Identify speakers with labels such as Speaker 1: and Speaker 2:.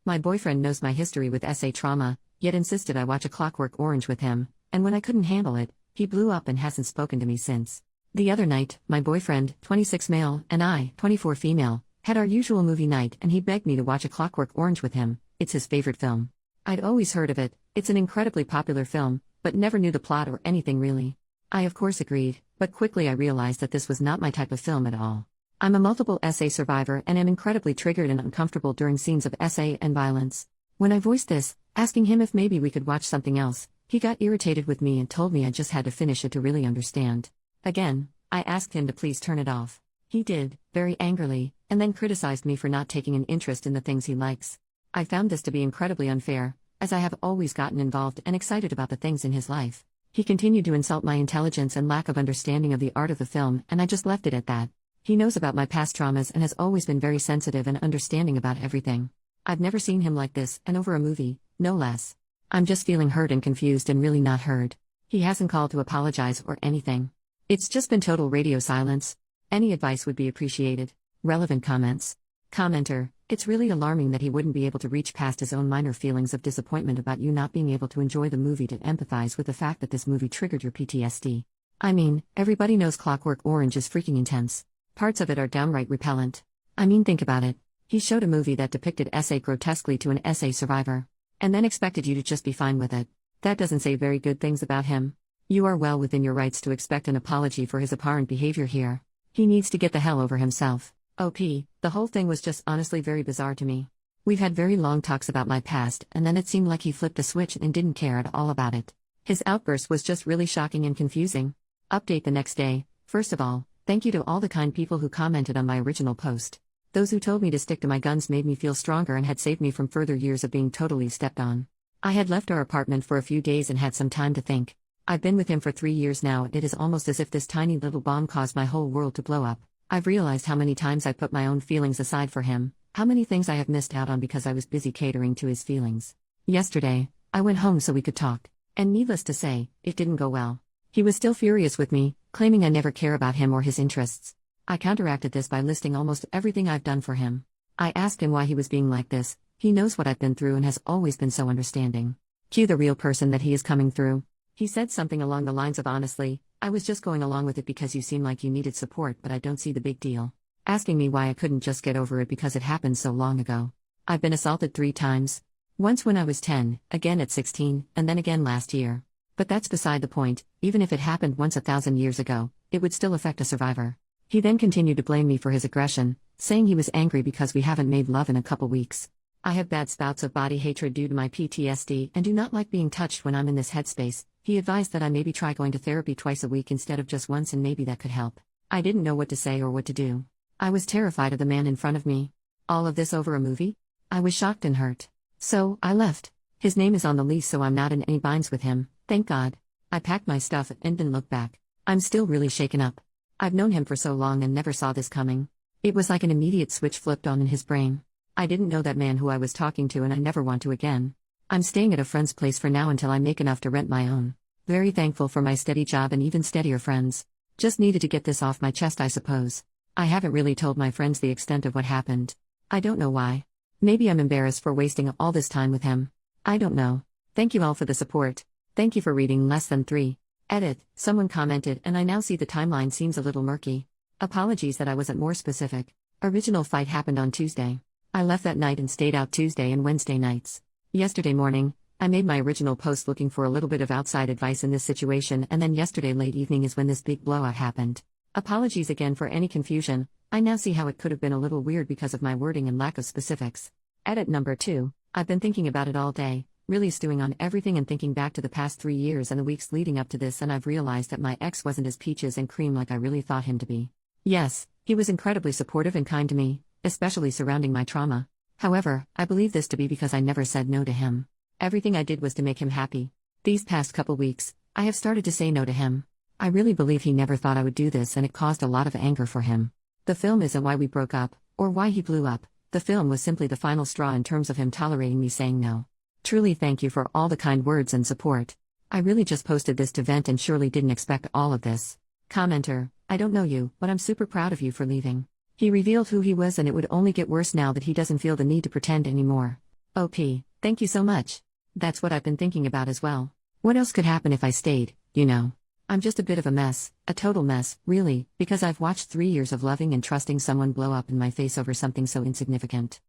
Speaker 1: My boyfriend knows my history with SA trauma, yet insisted I watch A Clockwork Orange with him, and when I couldn't handle it, he blew up and hasn't spoken to me since. The other night, my boyfriend, 26 male, and I, 24 female, had our usual movie night and he begged me to watch A Clockwork Orange with him. It's his favorite film. I'd always heard of it, it's an incredibly popular film, but never knew the plot or anything really. I of course agreed, but quickly I realized that this was not my type of film at all. I'm a multiple SA survivor and am incredibly triggered and uncomfortable during scenes of SA and violence. When I voiced this, asking him if maybe we could watch something else, he got irritated with me and told me I just had to finish it to really understand. Again, I asked him to please turn it off. He did, very angrily, and then criticized me for not taking an interest in the things he likes. I found this to be incredibly unfair, as I have always gotten involved and excited about the things in his life. He continued to insult my intelligence and lack of understanding of the art of the film, and I just left it at that. He knows about my past traumas and has always been very sensitive and understanding about everything. I've never seen him like this, and over a movie, no less. I'm just feeling hurt and confused and really not heard. He hasn't called to apologize or anything. It's just been total radio silence. Any advice would be appreciated. Relevant comments. Commenter, it's really alarming that he wouldn't be able to reach past his own minor feelings of disappointment about you not being able to enjoy the movie to empathize with the fact that this movie triggered your PTSD. I mean, everybody knows Clockwork Orange is freaking intense. Parts of it are downright repellent. I mean, think about it. He showed a movie that depicted SA grotesquely to an SA survivor. And then expected you to just be fine with it. That doesn't say very good things about him. You are well within your rights to expect an apology for his apparent behavior here. He needs to get the hell over himself. OP, the whole thing was just honestly very bizarre to me. We've had very long talks about my past, and then it seemed like he flipped a switch and didn't care at all about it. His outburst was just really shocking and confusing. Update the next day. First of all, thank you to all the kind people who commented on my original post. Those who told me to stick to my guns made me feel stronger and had saved me from further years of being totally stepped on. I had left our apartment for a few days and had some time to think. I've been with him for 3 years now, and it is almost as if this tiny little bomb caused my whole world to blow up. I've realized how many times I put my own feelings aside for him, how many things I have missed out on because I was busy catering to his feelings. Yesterday, I went home so we could talk, and needless to say, it didn't go well. He was still furious with me, claiming I never care about him or his interests. I counteracted this by listing almost everything I've done for him. I asked him why he was being like this. He knows what I've been through and has always been so understanding. Cue the real person that he is coming through. He said something along the lines of honestly, I was just going along with it because you seem like you needed support, but I don't see the big deal. Asking me why I couldn't just get over it because it happened so long ago. I've been assaulted 3 times. Once when I was 10, again at 16, and then again last year. But that's beside the point. Even if it happened once 1,000 years ago, it would still affect a survivor. He then continued to blame me for his aggression, saying he was angry because we haven't made love in a couple weeks. I have bad spouts of body hatred due to my PTSD and do not like being touched when I'm in this headspace. He advised that I maybe try going to therapy twice a week instead of just once, and maybe that could help. I didn't know what to say or what to do. I was terrified of the man in front of me. All of this over a movie? I was shocked and hurt. So, I left. His name is on the lease, so I'm not in any binds with him, thank God. I packed my stuff and didn't look back. I'm still really shaken up. I've known him for so long and never saw this coming. It was like an immediate switch flipped on in his brain. I didn't know that man who I was talking to, and I never want to again. I'm staying at a friend's place for now until I make enough to rent my own. Very thankful for my steady job and even steadier friends. Just needed to get this off my chest, I suppose. I haven't really told my friends the extent of what happened. I don't know why. Maybe I'm embarrassed for wasting all this time with him. I don't know. Thank you all for the support. Thank you for reading less than 3. Edit, someone commented, and I now see the timeline seems a little murky. Apologies that I wasn't more specific. Original fight happened on Tuesday. I left that night and stayed out Tuesday and Wednesday nights. Yesterday morning, I made my original post looking for a little bit of outside advice in this situation, and then yesterday late evening is when this big blowout happened. Apologies again for any confusion. I now see how it could have been a little weird because of my wording and lack of specifics. Edit number 2. I've been thinking about it all day, really stewing on everything and thinking back to the past 3 years and the weeks leading up to this, and I've realized that my ex wasn't as peaches and cream like I really thought him to be. Yes, he was incredibly supportive and kind to me, especially surrounding my trauma. However, I believe this to be because I never said no to him. Everything I did was to make him happy. These past couple weeks, I have started to say no to him. I really believe he never thought I would do this, and it caused a lot of anger for him. The film isn't why we broke up, or why he blew up. The film was simply the final straw in terms of him tolerating me saying no. Truly thank you for all the kind words and support. I really just posted this to vent and surely didn't expect all of this. Commenter, I don't know you, but I'm super proud of you for leaving. He revealed who he was, and it would only get worse now that he doesn't feel the need to pretend anymore. OP, thank you so much. That's what I've been thinking about as well. What else could happen if I stayed, you know? I'm just a bit of a mess, a total mess, really, because I've watched 3 years of loving and trusting someone blow up in my face over something so insignificant.